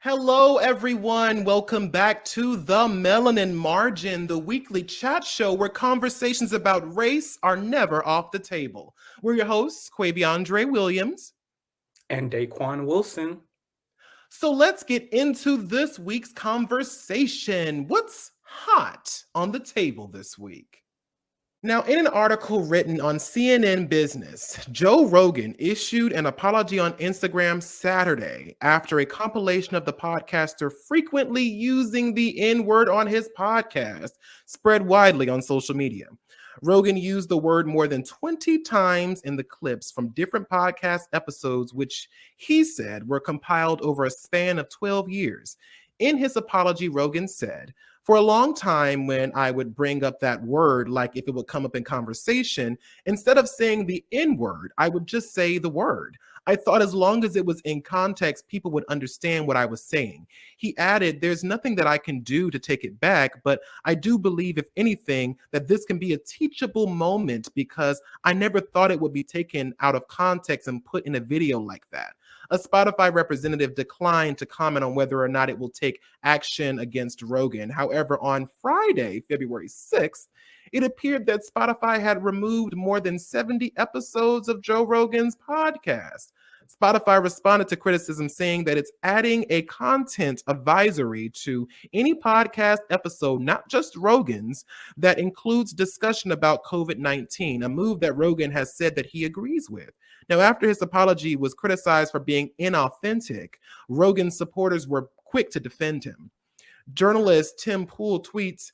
Hello, everyone. Welcome back to the Melanin Margin, the weekly chat show where conversations about race are never off the table. We're your hosts, Quaviondre Williams. And Daquon Wilson. So let's get into this week's conversation. What's hot on the table this week? Now, in an article written on CNN Business, Joe Rogan issued an apology on Instagram Saturday after a compilation of the podcaster frequently using the N word on his podcast spread widely on social media. Rogan used the word more than 20 times in the clips from different podcast episodes, which he said were compiled over a span of 12 years. In his apology, Rogan said, for a long time, when I would bring up that word, like if it would come up in conversation, instead of saying the N word, I would just say the word. I thought as long as it was in context, people would understand what I was saying. He added, there's nothing that I can do to take it back, but I do believe, if anything, that this can be a teachable moment because I never thought it would be taken out of context and put in a video like that. A Spotify representative declined to comment on whether or not it will take action against Rogan. However, on Friday, February 6th, it appeared that Spotify had removed more than 70 episodes of Joe Rogan's podcast. Spotify responded to criticism saying that it's adding a content advisory to any podcast episode, not just Rogan's, that includes discussion about COVID-19, a move that Rogan has said that he agrees with. Now, after his apology was criticized for being inauthentic, Rogan's supporters were quick to defend him. Journalist Tim Pool tweets,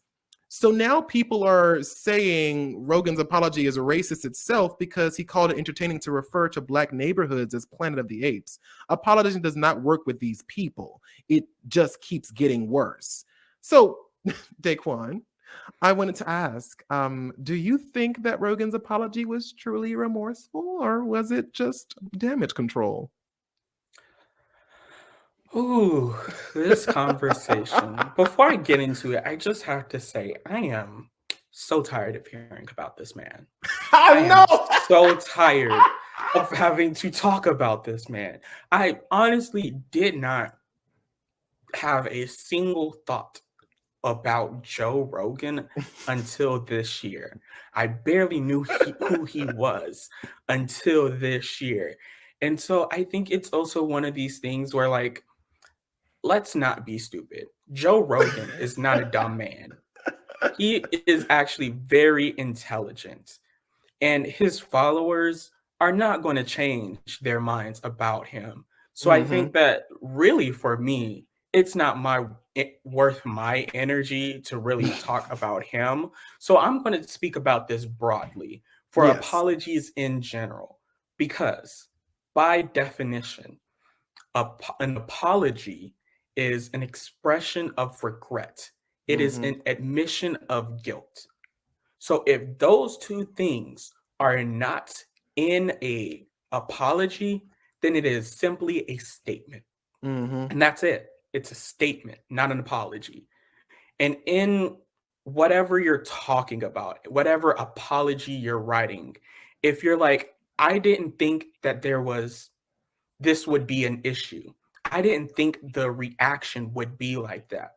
so now people are saying Rogan's apology is racist itself because he called it entertaining to refer to Black neighborhoods as Planet of the Apes. Apologizing does not work with these people. It just keeps getting worse. So, Daquon, I wanted to ask, do you think that Rogan's apology was truly remorseful, or was it just damage control? Ooh, this conversation. Before I get into it, I just have to say I am so tired of hearing about this man. I I am know. so tired of having to talk about this man. I honestly did not have a single thought about Joe Rogan until this year. I barely knew who he was until this year. And so I think it's also one of these things where, like, let's not be stupid. Joe Rogan is not a dumb man. He is actually very intelligent, and his followers are not going to change their minds about him. So I Mm-hmm. think that really for me, it's not worth my energy to really talk about him. So I'm going to speak about this broadly for Yes. apologies in general, because by definition, an apology is an expression of regret. It is Mm-hmm. an admission of guilt. So if those two things are not in a apology, then it is simply a statement. Mm-hmm. And that's it. It's a statement, not an apology. And in whatever you're talking about, whatever apology you're writing, if you're like, I didn't think that this would be an issue. I didn't think the reaction would be like that.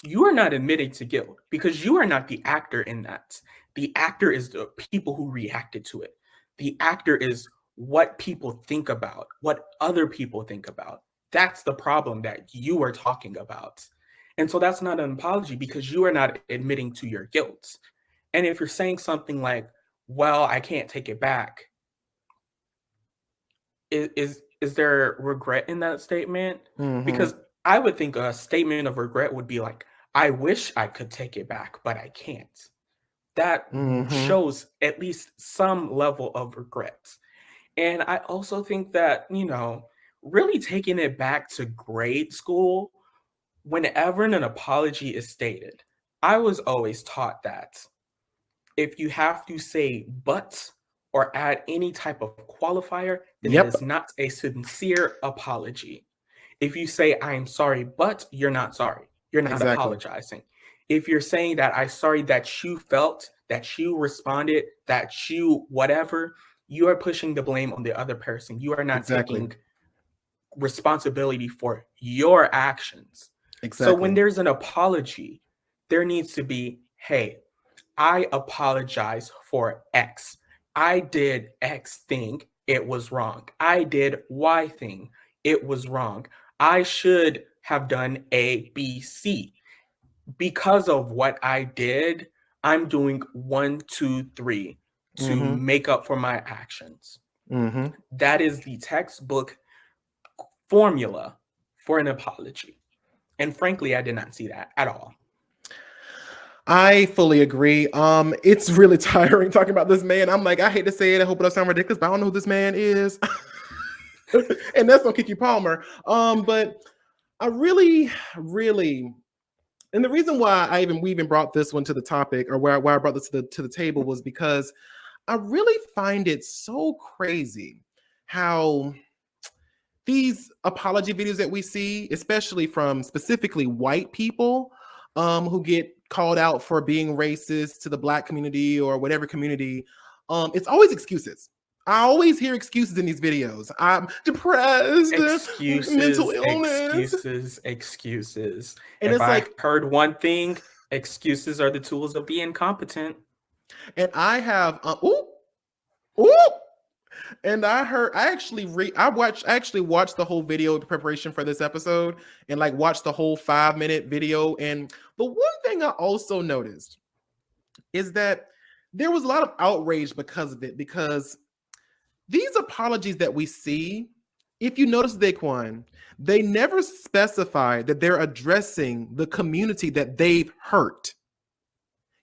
You are not admitting to guilt because you are not the actor in that. The actor is the people who reacted to it. The actor is what people think about, what other people think about. That's the problem that you are talking about. And so that's not an apology because you are not admitting to your guilt. And if you're saying something like, well, I can't take it back, is there regret in that statement? Mm-hmm. Because I would think a statement of regret would be like, I wish I could take it back, but I can't. That Mm-hmm. shows at least some level of regret. And I also think that, really taking it back to grade school, whenever an apology is stated, I was always taught that if you have to say but or add any type of qualifier, then it Yep. is not a sincere apology. If you say, I'm sorry, but you're not sorry, you're not Exactly. apologizing. If you're saying that I'm sorry that you felt, that you responded, that you whatever, you are pushing the blame on the other person. You are not Exactly. taking responsibility for your actions. So when Exactly. there's an apology, there needs to be, hey, I apologize for X. I did X thing, it was wrong. I did Y thing, it was wrong. I should have done A, B, C. Because of what I did, I'm doing 1, 2, 3 to Mm-hmm. make up for my actions. Mm-hmm. That is the textbook formula for an apology. And frankly, I did not see that at all. I fully agree. It's really tiring talking about this man. I'm like, I hate to say it. I hope it doesn't sound ridiculous, but I don't know who this man is. And that's on Kiki Palmer. But I really, really, and the reason why we even brought this one to the topic, or why I brought this to the table, was because I really find it so crazy how these apology videos that we see, especially from specifically white people, who get called out for being racist to the Black community or whatever community, it's always excuses. I always hear excuses in these videos. I'm depressed, mental Excuses, illness. excuses, excuses. And If it's I like, heard one thing, excuses are the tools of the incompetent. and I have, ooh, and I actually watched the whole video in preparation for this episode, and like watched the whole 5-minute video. And the one thing I also noticed is that there was a lot of outrage because of it, because these apologies that we see, if you notice, Daquon, they never specify that they're addressing the community that they've hurt.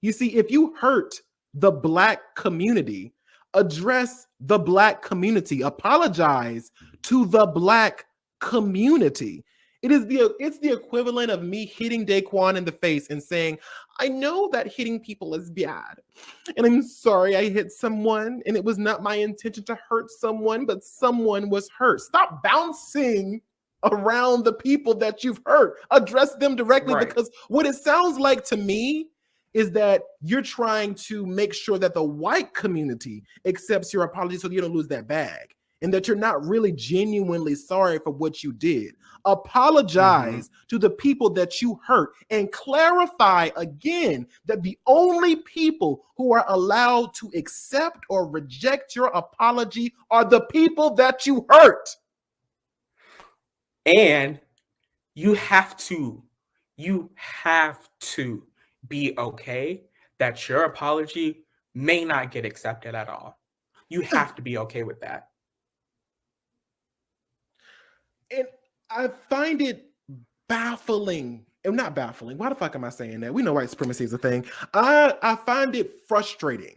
You see, if you hurt the Black community, address the Black community, apologize to the Black community. It's the equivalent of me hitting Daquon in the face and saying, I know that hitting people is bad, and I'm sorry I hit someone, and it was not my intention to hurt someone, but someone was hurt. Stop bouncing around the people that you've hurt. Address them directly, Right. because what it sounds like to me is that you're trying to make sure that the white community accepts your apology so you don't lose that bag, and that you're not really genuinely sorry for what you did. Apologize to the people that you hurt, and clarify again that the only people who are allowed to accept or reject your apology are the people that you hurt. And you have to be okay that your apology may not get accepted at all. You have to be okay with that. And I find it baffling. And not baffling. Why the fuck am I saying that? We know white supremacy is a thing. I find it frustrating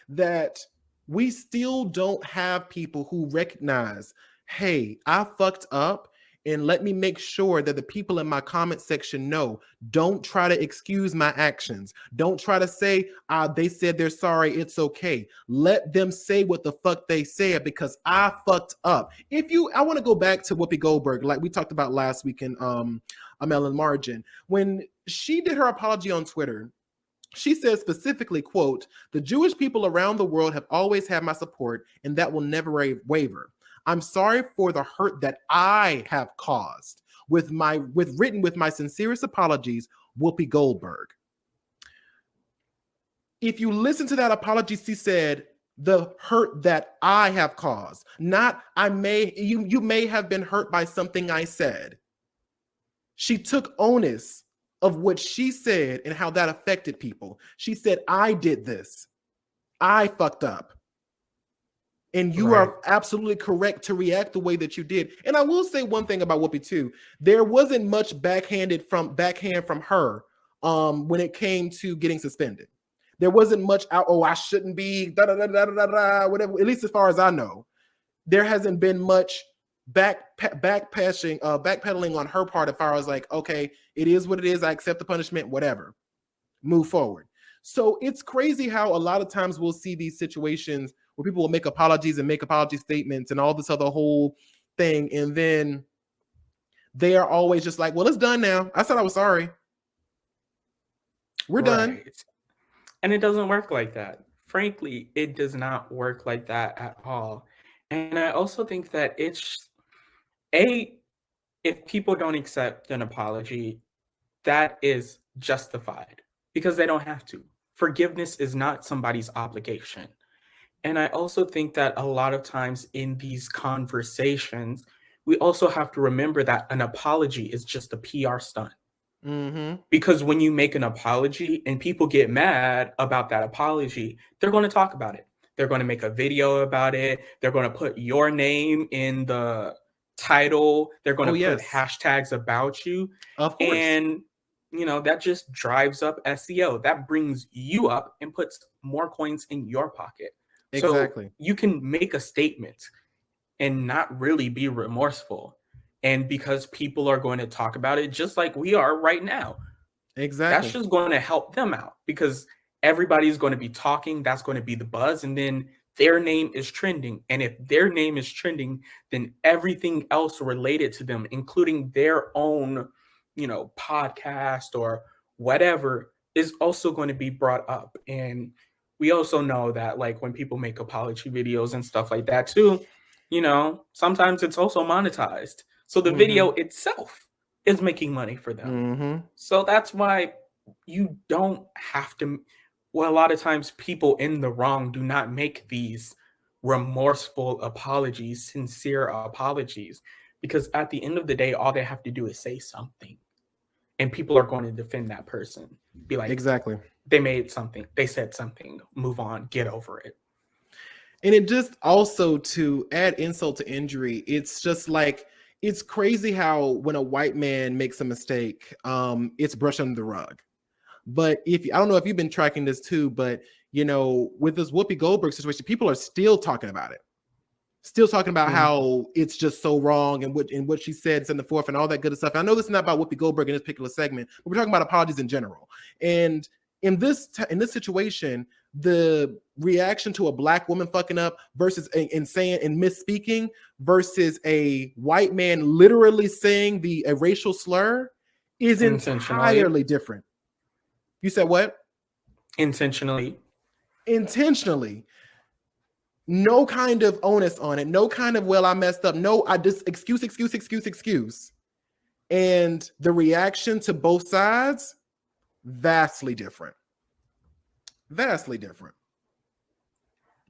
that we still don't have people who recognize, hey, I fucked up, and let me make sure that the people in my comment section know. Don't try to excuse my actions. Don't try to say, they said they're sorry, it's okay. Let them say what the fuck they said, because I fucked up. I want to go back to Whoopi Goldberg, like we talked about last week in a Melanin Margin. When she did her apology on Twitter, she says specifically, quote, the Jewish people around the world have always had my support, and that will never waver. I'm sorry for the hurt that I have caused. Written with my sincerest apologies, Whoopi Goldberg. If you listen to that apology, she said, the hurt that I have caused, not you may have been hurt by something I said. She took onus of what she said and how that affected people. She said, I did this. I fucked up. And you Right. are absolutely correct to react the way that you did. And I will say one thing about Whoopi too. There wasn't much backhand from her when it came to getting suspended. There wasn't much I shouldn't be, whatever, at least as far as I know. There hasn't been much backpedaling on her part as far as like, okay, it is what it is. I accept the punishment, whatever. Move forward. So it's crazy how a lot of times we'll see these situations where people will make apologies and make apology statements and all this other whole thing, and then they are always just like, well, it's done now. I said I was sorry. We're done. And it doesn't work like that. Frankly, it does not work like that at all. And I also think that if people don't accept an apology, that is justified because they don't have to. Forgiveness is not somebody's obligation. And I also think that a lot of times in these conversations, we also have to remember that an apology is just a PR stunt. Mm-hmm. Because when you make an apology and people get mad about that apology, they're going to talk about it. They're going to make a video about it. They're going to put your name in the title. They're going Oh, to put yes. hashtags about you. Of course. And, that just drives up SEO. That brings you up and puts more coins in your pocket. So Exactly. you can make a statement and not really be remorseful. And because people are going to talk about it just like we are right now, that's Exactly. just going to help them out because everybody's going to be talking. That's going to be the buzz. And then their name is trending. And if their name is trending, then everything else related to them, including their own, podcast or whatever, is also going to be brought up. And we also know that, like, when people make apology videos and stuff like that, too, sometimes it's also monetized. So the video Mm-hmm. itself is making money for them. Mm-hmm. So that's why you don't have to. Well, a lot of times people in the wrong do not make these remorseful apologies, sincere apologies, because at the end of the day, all they have to do is say something. And people are going to defend that person. Be like, Exactly. they made something, they said something, move on, get over it. And it just also, to add insult to injury, it's just like, it's crazy how when a white man makes a mistake, it's brushed under the rug. But I don't know if you've been tracking this too, but with this Whoopi Goldberg situation, people are still talking about it. Still talking about how it's just so wrong and what she said in the fourth and all that good stuff. I know this is not about Whoopi Goldberg in this particular segment, but we're talking about apologies in general. And in this situation, the reaction to a black woman fucking up versus and saying and misspeaking versus a white man literally saying a racial slur is entirely different. You said what? Intentionally. No kind of onus on it. No kind of, well, I messed up. No, I just excuse. And the reaction to both sides, vastly different. Vastly different.